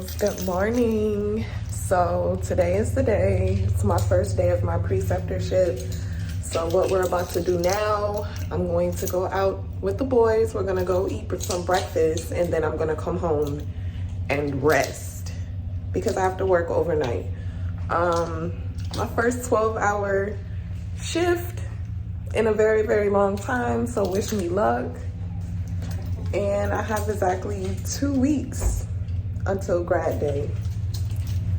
girls, good morning. So today is the day. It's my first day of my preceptorship. So what we're about to do now, I'm going to go out with the boys. We're gonna go eat some breakfast, and then I'm gonna come home and rest because I have to work overnight. My first 12-hour shift in a very, very long time, so wish me luck. And I have exactly 2 weeks until grad day.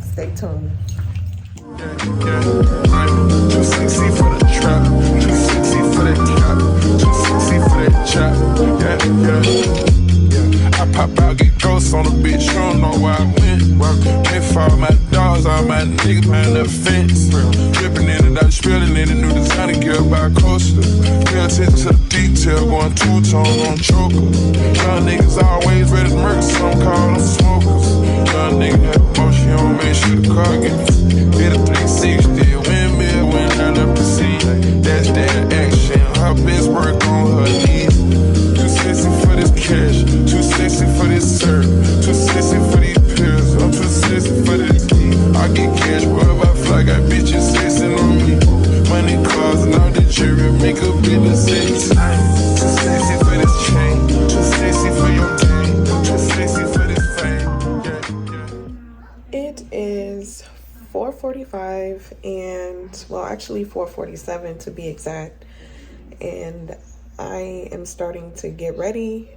Stay tuned. Too sexy for the trap, too sexy for that trap, too sexy for that trap. Yeah. I pop out, get ghosts on the bitch, you don't know where I went. Pay for all my dogs, all my niggas behind the fence. Dripping in and out, spilling in the new designer gear by coaster. Pay attention to the detail, going two-tone on choker. Young niggas always ready to murder, some call them smokers. Young nigga have emotion, you don't make sure the car get hit a 360, windmill when I left the scene. That's that action, her best work on her knees. Too sexy for this cash, too sexy for this serve, too sexy for these pills, I'm too sexy for this. I get cash wherever I fly, got bitches sexing on me. Money, cars, and all the jewelry, make a business sexy. Too sexy for this chain, too sexy for your game, too sexy for this fame. It is 4:45 and, well, actually 4:47 to be exact. And I am starting to get ready,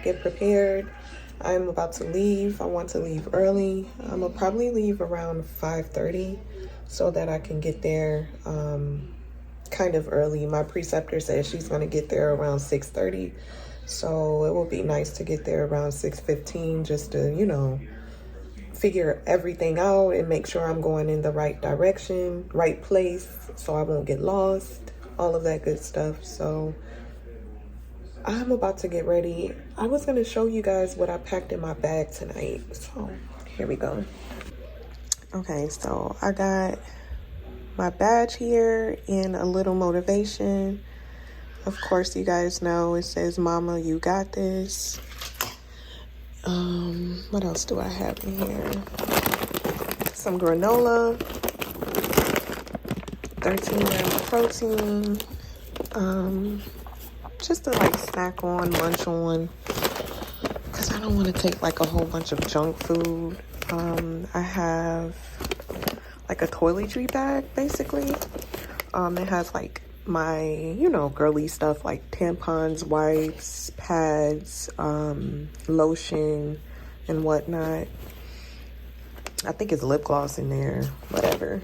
get prepared. I'm about to leave. I want to leave early. I'm gonna probably leave around 5:30 so that I can get there kind of early. My preceptor says she's gonna get there around 6:30. So it will be nice to get there around 6:15 just to, figure everything out and make sure I'm going in the right direction, right place, so I won't get lost, all of that good stuff. So I'm about to get ready. I was going to show you guys what I packed in my bag tonight. So here we go. Okay, so I got my badge here and a little motivation. Of course, you guys know it says, "Mama, you got this." What else do I have in here? Some granola, 13 grams of protein, just to like snack on, munch on, because I don't want to take like a whole bunch of junk food. I have like a toiletry bag, basically. It has like my, girly stuff like tampons, wipes, pads, lotion, and whatnot. I think it's lip gloss in there, whatever.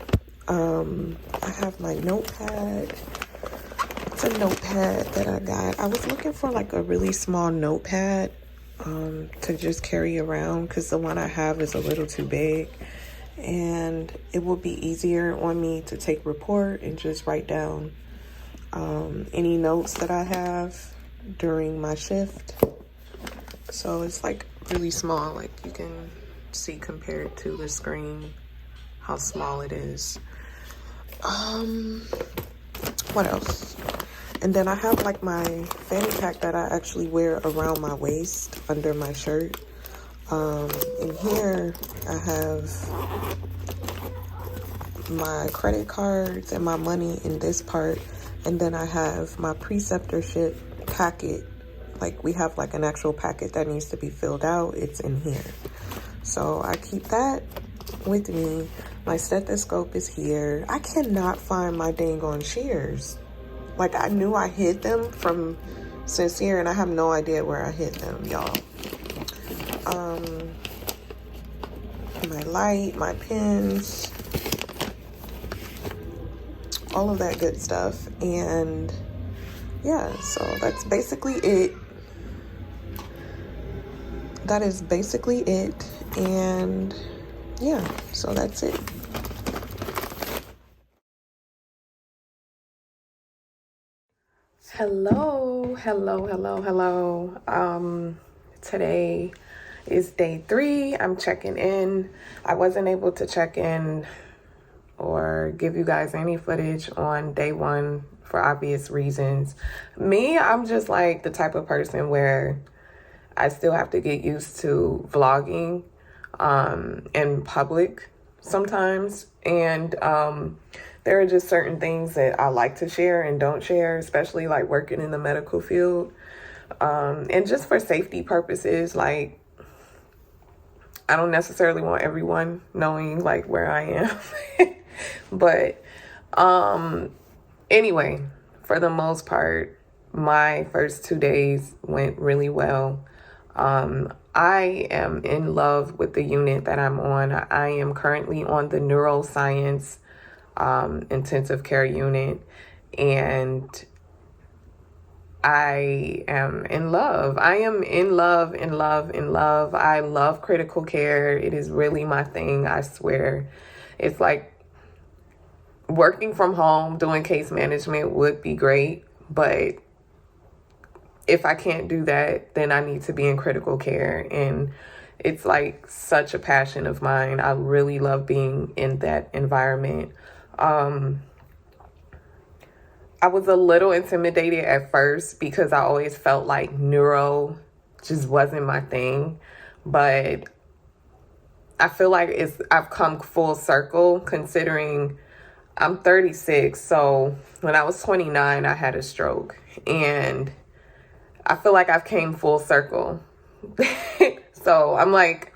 I have my notepad. It's a notepad that I got. I was looking for like a really small notepad to just carry around because the one I have is a little too big. And it will be easier on me to take report and just write down any notes that I have during my shift. So it's like really small, like you can see compared to the screen how small it is. What else? And then I have like my fanny pack that I actually wear around my waist under my shirt. In here I have my credit cards and my money in this part. And then I have my preceptorship packet. Like we have like an actual packet that needs to be filled out. It's in here. So I keep that with me. My stethoscope is here. I cannot find my dang on shears. Like I knew I hid them from Sincere and I have no idea where I hid them, y'all. My light, my pens, all of that good stuff. And yeah, so that's basically it. That is basically it. And yeah, so that's it. Hello. Today is day 3. I'm checking in. I wasn't able to check in or give you guys any footage on day 1 for obvious reasons. Me, I'm just like the type of person where I still have to get used to vlogging. in public sometimes. And there are just certain things that I like to share and don't share, especially like working in the medical field. And just for safety purposes, like I don't necessarily want everyone knowing like where I am. But anyway, for the most part, my first 2 days went really well. I am in love with the unit that I'm on. I am currently on the neuroscience intensive care unit, and I am in love. I am in love, in love, in love. I love critical care. It is really my thing, I swear. It's like working from home, doing case management would be great, but if I can't do that, then I need to be in critical care. And it's like such a passion of mine. I really love being in that environment. I was a little intimidated at first because I always felt like neuro just wasn't my thing. But I feel like I've come full circle considering I'm 36. So when I was 29, I had a stroke. And I feel like I've came full circle. So I'm like,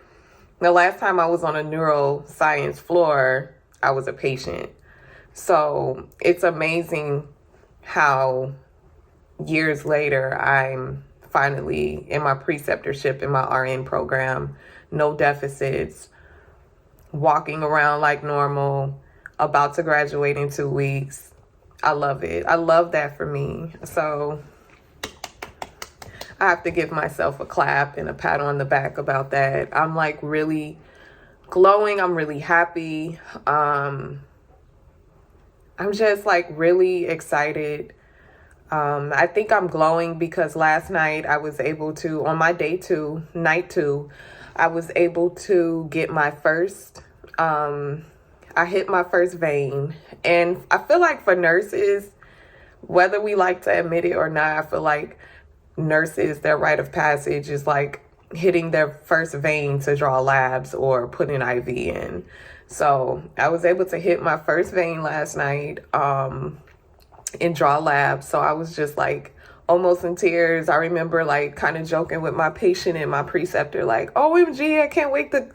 the last time I was on a neuroscience floor, I was a patient. So it's amazing how years later I'm finally in my preceptorship in my RN program, no deficits, walking around like normal, about to graduate in 2 weeks. I love it. I love that for me. So I have to give myself a clap and a pat on the back about that. I'm like really glowing. I'm really happy. I'm just like really excited. I think I'm glowing because last night I was able to, on my night two, I was able to get my first, I hit my first vein. And I feel like for nurses, whether we like to admit it or not, I feel like nurses, their rite of passage is like hitting their first vein to draw labs or put an IV in. So I was able to hit my first vein last night and draw labs. So I was just like almost in tears. I remember like kind of joking with my patient and my preceptor, like, OMG, I can't wait to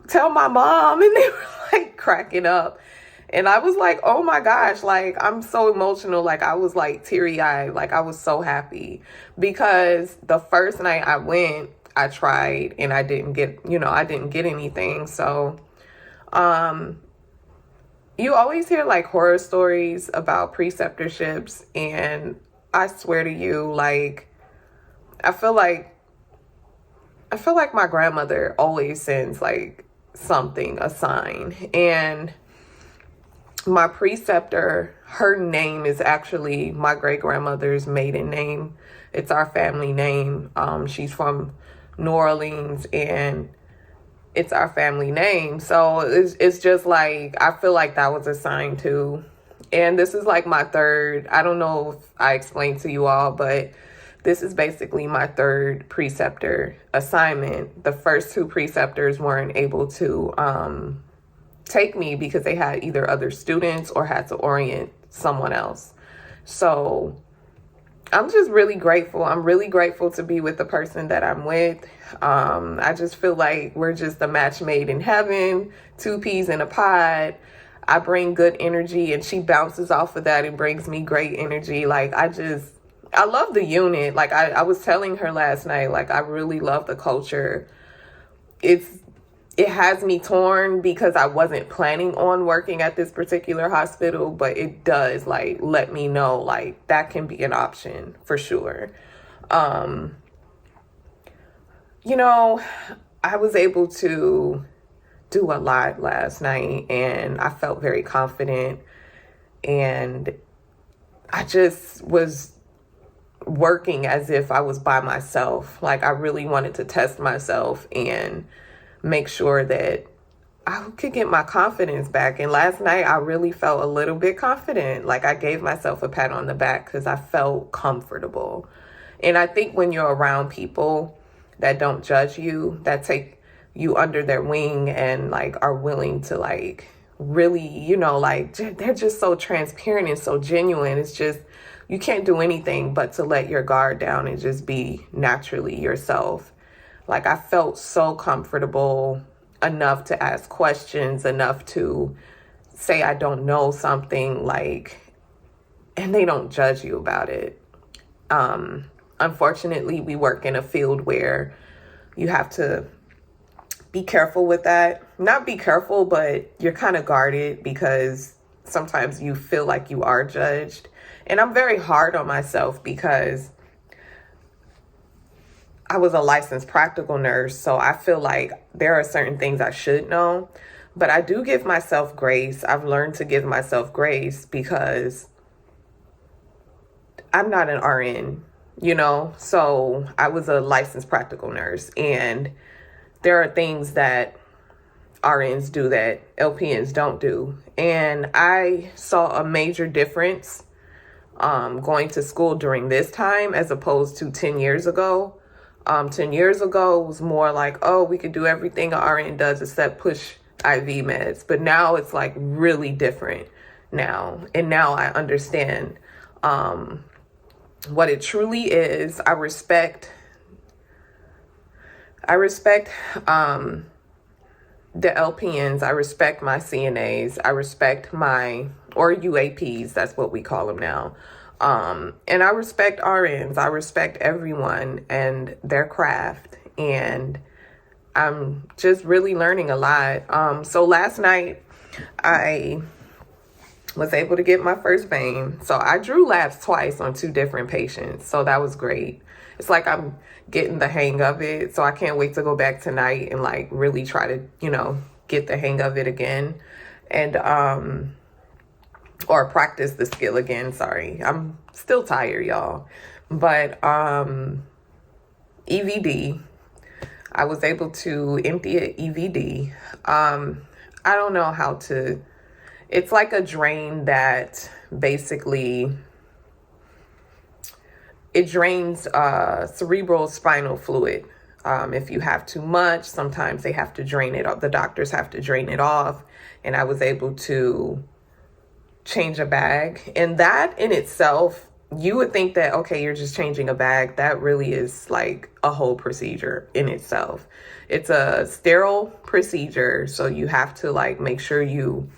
tell my mom. And they were like cracking up. And I was like, oh my gosh, like I'm so emotional. Like I was like teary eyed. Like I was so happy because the first night I went, I tried and I didn't get anything. So you always hear like horror stories about preceptorships, and I swear to you, like I feel like my grandmother always sends like something, a sign. And my preceptor, her name is actually my great grandmother's maiden name. It's our family name. She's from New Orleans, and it's our family name. So it's just like, I feel like that was a sign too. And this is like my third, I don't know if I explained to you all, but this is basically my third preceptor assignment. The first two preceptors weren't able to take me because they had either other students or had to orient someone else. So I'm just really grateful. I'm really grateful to be with the person that I'm with. I just feel like we're just a match made in heaven, two peas in a pod. I bring good energy and she bounces off of that and brings me great energy. Like I love the unit. Like I was telling her last night, like I really love the culture. It has me torn because I wasn't planning on working at this particular hospital, but it does like let me know like that can be an option for sure. I was able to do a lot last night and I felt very confident, and I just was working as if I was by myself. Like I really wanted to test myself and make sure that I could get my confidence back. And last night I really felt a little bit confident. Like I gave myself a pat on the back because I felt comfortable. And I think when you're around people that don't judge you, that take you under their wing and like are willing to like really, you know, like they're just so transparent and so genuine. It's just, you can't do anything but to let your guard down and just be naturally yourself. Like I felt so comfortable enough to ask questions, enough to say I don't know something, like, and they don't judge you about it. Unfortunately, we work in a field where you have to be careful with that. Not be careful, but you're kind of guarded because sometimes you feel like you are judged. And I'm very hard on myself because I was a licensed practical nurse, so I feel like there are certain things I should know, but I do give myself grace. I've learned to give myself grace because I'm not an RN, you know? So I was a licensed practical nurse, and there are things that RNs do that LPNs don't do. And I saw a major difference going to school during this time as opposed to 10 years ago. 10 years ago, it was more like, oh, we could do everything an RN does except push IV meds. But now it's like really different now. And now I understand what it truly is. I respect the LPNs. I respect my CNAs. I respect or UAPs, that's what we call them now. And I respect RNs. I respect everyone and their craft. And I'm just really learning a lot. So last night I was able to get my first vein. So I drew labs twice on 2 different patients. So that was great. It's like I'm getting the hang of it. So I can't wait to go back tonight and like really try to, you know, get the hang of it again. And, or practice the skill again. Sorry. I'm still tired, y'all. But, EVD, I was able to empty an EVD. I don't know how to, it's like a drain that basically, it drains cerebral spinal fluid. If you have too much, sometimes they have to drain it off. The doctors have to drain it off. And I was able to change a bag. And that in itself, you would think that, okay, you're just changing a bag. That really is like a whole procedure in itself. It's a sterile procedure. So you have to like make sure you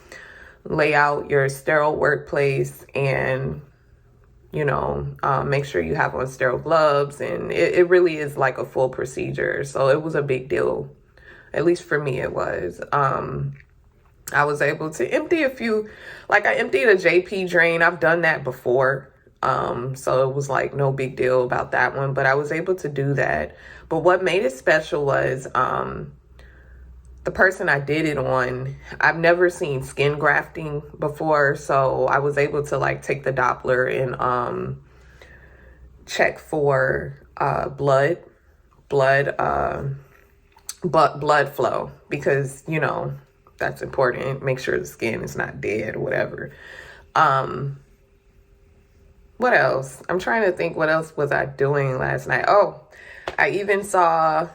lay out your sterile workplace and, you know, make sure you have on sterile gloves. And it really is like a full procedure. So it was a big deal. At least for me, it was. I was able to empty a few, like I emptied a JP drain. I've done that before. So it was like no big deal about that one, but I was able to do that. But what made it special was, the person I did it on, I've never seen skin grafting before. So I was able to like take the Doppler and, check for, blood flow, because, you know, that's important. Make sure the skin is not dead or whatever. What else? I'm trying to think, what else was I doing last night? Oh, I even saw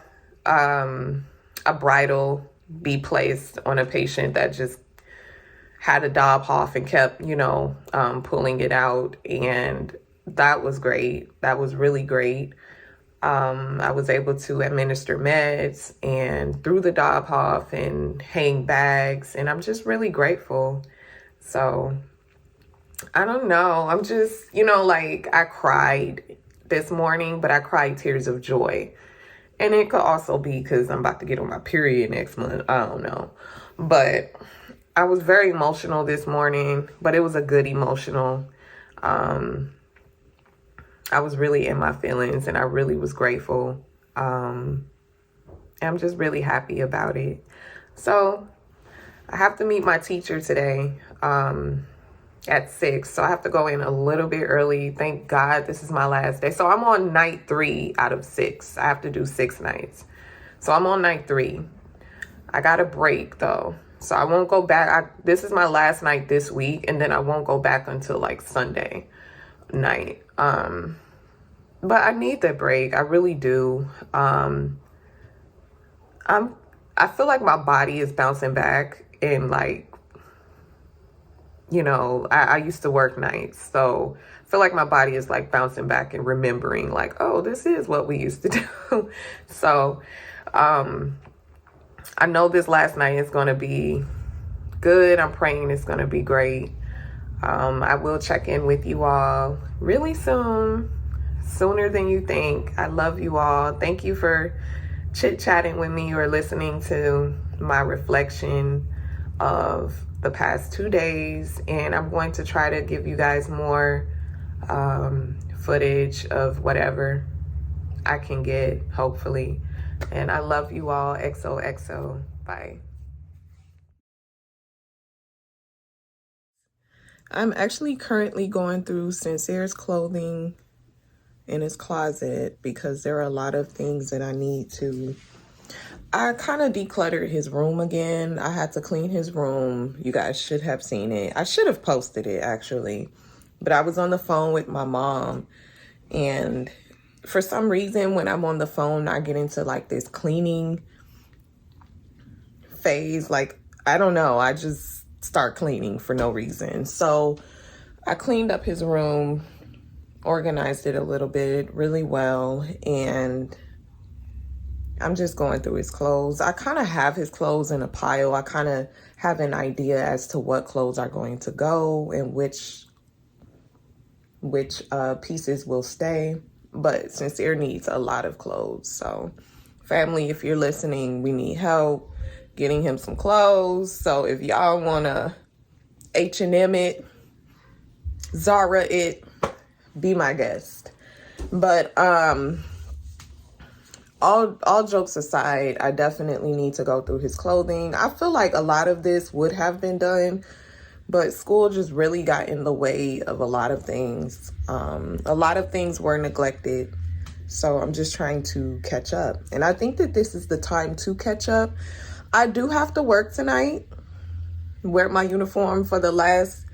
a bridle be placed on a patient that just had a Dobhoff and kept, you know, pulling it out. And that was great. That was really great. I was able to administer meds and through the Dobhoff and hang bags. And I'm just really grateful. So I don't know. I'm just, you know, like I cried this morning, but I cried tears of joy. And it could also be because I'm about to get on my period next month. I don't know. But I was very emotional this morning, but it was a good emotional. I was really in my feelings and I really was grateful. I'm just really happy about it. So I have to meet my teacher today at 6. So I have to go in a little bit early. Thank God this is my last day. So I'm on night 3 out of 6. I have to do 6 nights. So I'm on night 3. I got a break though. So I won't go back. This is my last night this week. And then I won't go back until like Sunday night. But I need that break. I really do. I feel like my body is bouncing back, and like, you know, I used to work nights, so I feel like my body is like bouncing back and remembering like, oh, this is what we used to do. So I know this last night is going to be good. I'm praying it's going to be great. I will check in with you all really soon, sooner than you think. I love you all. Thank you for chit-chatting with me or listening to my reflection of the past 2 days. And I'm going to try to give you guys more footage of whatever I can get, hopefully. And I love you all. XOXO. Bye. I'm actually currently going through Sincere's clothing in his closet because there are a lot of things that I kind of decluttered his room again. I had to clean his room. You guys should have seen it. I should have posted it actually, but I was on the phone with my mom, and for some reason when I'm on the phone, I get into like this cleaning phase. Like, I don't know, I just start cleaning for no reason. So I cleaned up his room, organized it a little bit really well, and I'm just going through his clothes. I kind of have his clothes in a pile. I kind of have an idea as to what clothes are going to go and which pieces will stay. But Sincere needs a lot of clothes. So family, if you're listening, we need help getting him some clothes. So if y'all want to H&M it, Zara it, be my guest. But all jokes aside, I definitely need to go through his clothing. I feel like a lot of this would have been done, but school just really got in the way of a lot of things. A lot of things were neglected, so I'm just trying to catch up. And I think that this is the time to catch up. I do have to work tonight, wear my uniform for the last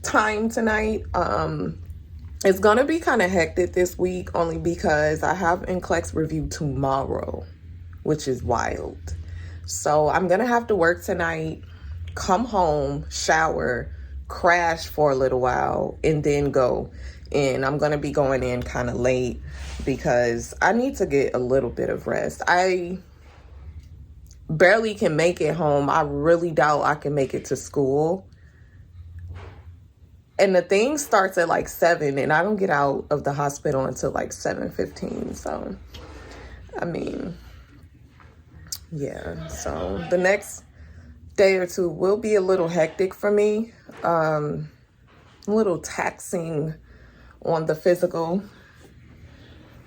time tonight. It's gonna be kind of hectic this week only because I have NCLEX review tomorrow, which is wild. So I'm gonna have to work tonight, come home, shower, crash for a little while, and then go. And I'm gonna be going in kind of late because I need to get a little bit of rest. I barely can make it home. I really doubt I can make it to school. And the thing starts at like 7, and I don't get out of the hospital until like 7:15. So, I mean, yeah. So the next day or two will be a little hectic for me. A little taxing on the physical.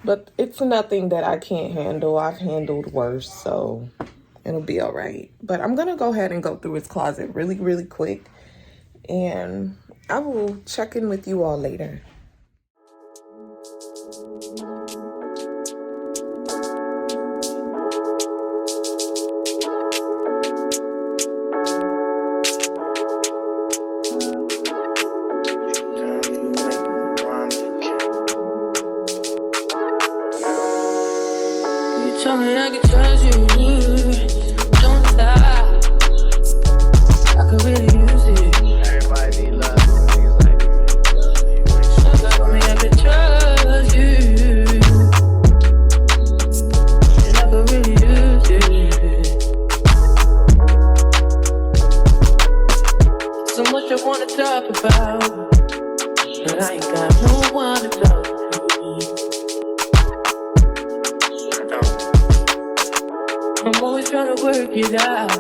But it's nothing that I can't handle. I've handled worse, so it'll be all right. But I'm going to go ahead and go through his closet really, really quick. And I will check in with you all later. You told me I could trust you. Don't stop. I could really use it. Everybody need love. You told me I could trust you, and I could really use it. So much I wanna talk about, but I ain't got no one to talk to. I'm always trying to work it out.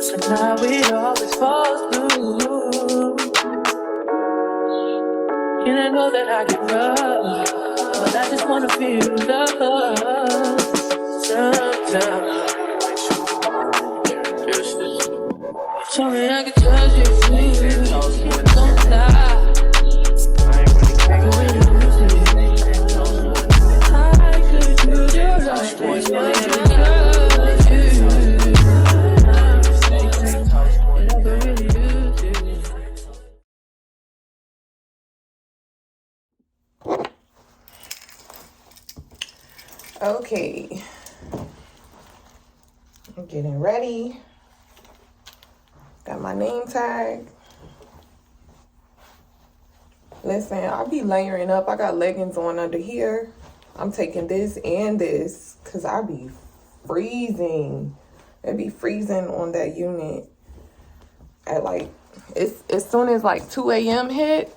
Somehow it always falls through. And I know that I get rough, but I just wanna feel love. Sometimes tell me I can trust you. Don't stop. I can really lose it. I could use your life. And I can trust you. And I could really use it. Okay. getting ready. Got my name tag. Listen, I'll be layering up. I got leggings on under here. I'm taking this and this because I be freezing. It be freezing on that unit at like, it's as soon as like 2 a.m. hit,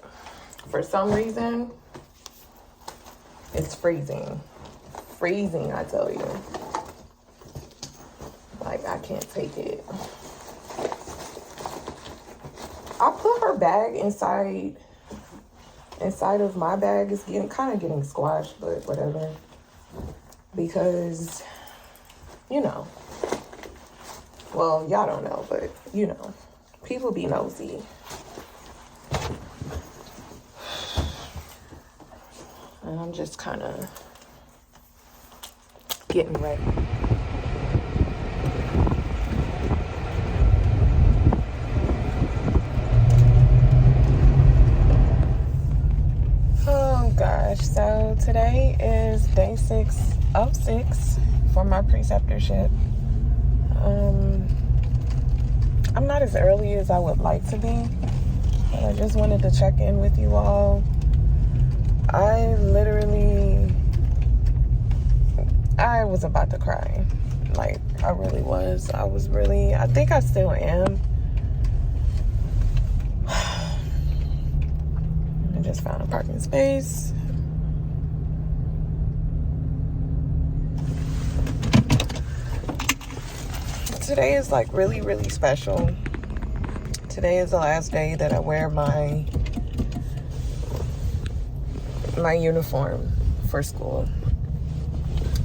for some reason, it's freezing. Freezing, I tell you. Like, I can't take it. I put her bag inside of my bag. It's kind of getting squashed, but whatever. Because, you know. Well, y'all don't know, but you know. People be nosy. And I'm just kind of getting ready. Oh gosh, so today is day 6 of 6 for my preceptorship. I'm not as early as I would like to be, but I just wanted to check in with you all. I was about to cry. Like, I really was. I think I still am. I just found a parking space. Today is like really, really special. Today is the last day that I wear my uniform for school.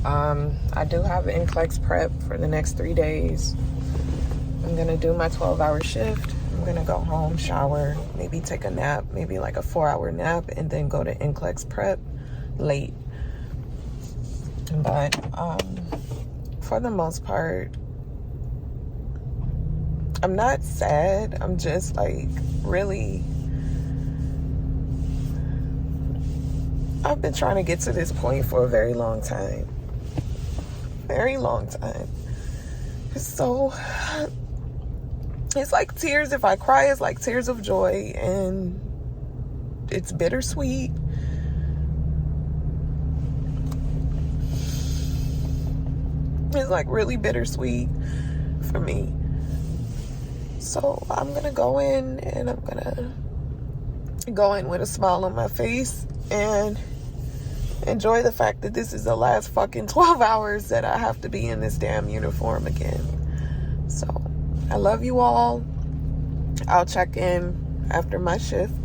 I do have NCLEX prep for the next 3 days. I'm gonna do my 12-hour shift. I'm gonna go home, shower, maybe take a nap, maybe like a 4-hour nap, and then go to NCLEX prep late. But for the most part, I'm not sad. I'm just like really, I've been trying to get to this point for a very long time. Very long time. So it's like tears. If I cry, it's like tears of joy, and it's bittersweet. It's like really bittersweet for me. So I'm gonna go in, and I'm gonna go in with a smile on my face and enjoy the fact that this is the last fucking 12 hours that I have to be in this damn uniform again. So I love you all. I'll check in after my shift.